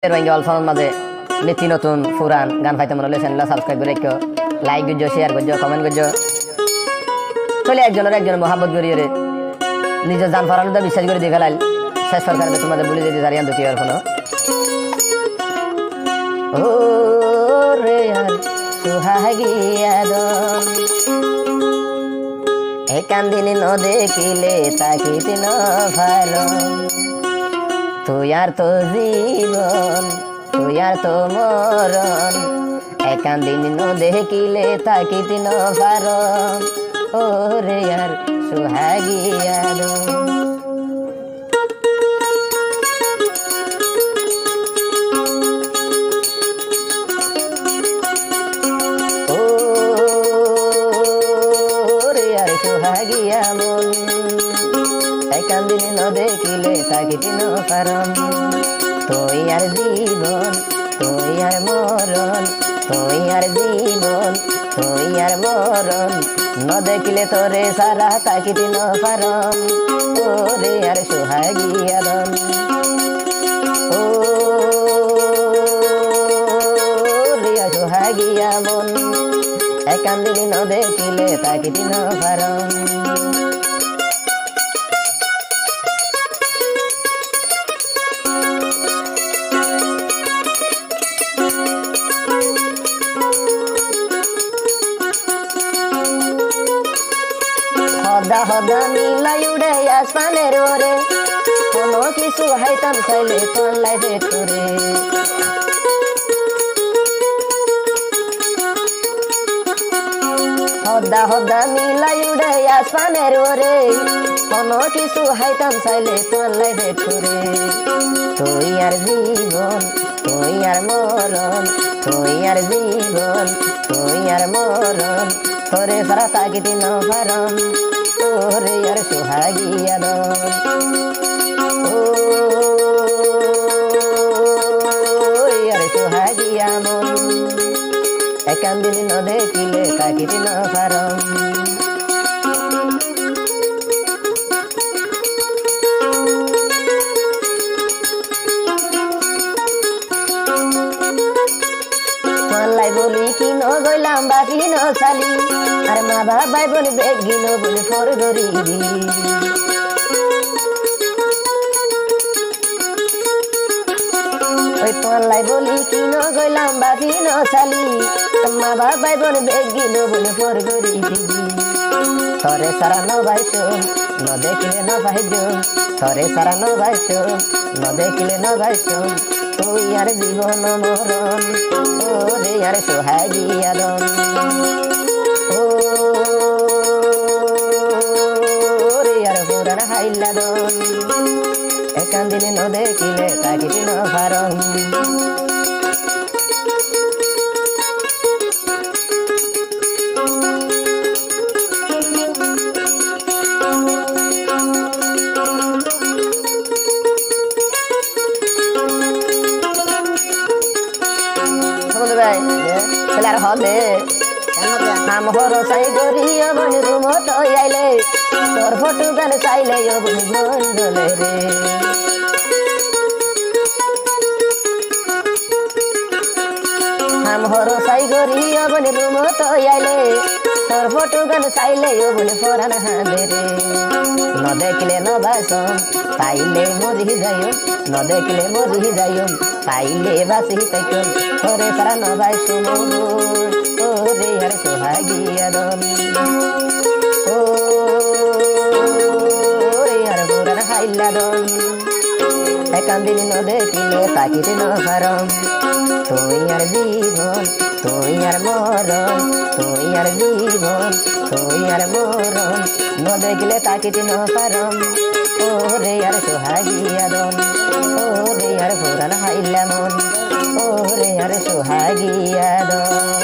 অল্পর মাঝে নীতি নতুন পুরান গান পাইতে মনে হলে চ্যানেল সাবস্ক্রাইব করে রেখো, লাইক করছো, শেয়ার করছো, কমেন্ট করছো। চলে একজনের মহাব্বত করিয়ে রে নিজের জান ফরানো বিশ্বাস করে দিয়ে ফেলাইল শেষ সরকার তোমাদের বলে যেতে জারিয়ান দুটি আর কোনো ও রে আর সুহাগিয়াদন একান্দিনী ন দেখিলে তাকিতে ন ভারম তুই আর তো জীবন তুই আর তো মরণ একান্দিনী ন দেখিলে তাকিতে ন ভারম ও রে আর সুহাগিয়াদন সুহাগিয়া মন একান্দিনী ন দেখিলে তাকিতে ন পারম তুই আর জীবন তুই আর মরণ তুই আর জীবন তুই আর মরণ ন দেখিলে তোরে সারা তাকিতে ন পারম তোরে আর সুহাগিয়া দন ও রিয়া সুহাগিয়া মন একান্দিনী ন দেখিলে তাকিতে ন পারম হদা হদা মিলাই উড়ে আসমানের ওরে কোনো কিছু হাইতাম চাইলে তোর লাইফে তোরে হদা হদা মিলাই উড়ে আসমানের ওরে কোনো কিছু হাইতাম চাইলে তোর লাইফে তোরে তুই আর জীবন তুই আর মরণ তুই আর জীবন তুই আর মরণ তোরে সারা তাকিতে ন পারম তোরে আর সুহাগিয়া দন ও আর সুহাগিয়া মন একান্দিনী ন দেখিলে তাকিতে ন পারম মাল্লাই বলি কি ন গইলাম বাকি ন চালি আর মা বাবাই বলি বেগ গিল বলি ফর ধরি ওই পাল্লাই বলি কি ন গইলাম বাকি ন চালি মা বাবাই বলি বেগ গিল বলি ফর ধরি তরে সারা ন ভাইছো ন দেখিলে ন ভাইছো তরে সারা ন ভাইছো ন দেখিলে ন ভাইছো তুই আর জীবন মরণ ওরে আর সুহাগিয়া দন ও রে আর পুরান হাইলা দন একান্দিনী ন দেখিলে তাকিতে ন পারম হবে আমার সাই গরিয়া বনি রুমত আইলে তোর ফটো গান চাইলে বনি মন্ডলে রে আমার সাই গরিয়া বনি রুমত আইলে তোর ফটো গান চাইলে বনি ফরান হাঁদে রে ন দেখলে ন বাসম পাইলে মরি যাইম ন দেখলে মরি যাইম পাইলে বাসি তাইকম তোরে সারা ন বাইসম ওরে আর সুহাগিয়া দন ও রে আর পুরান হাইলা দন একান্দিনী ন দেখিলে তাকিতে ন পারম তুই আর জীবন তুই আর মরণ তুই আর জীবন তুই আর মরণ ন দেখিলে তাকিতে ন পারম ওরে আর সুহাগিয়া দন ওরে আর পুরান হাইলা মন ওরে আর সুহাগিয়া দন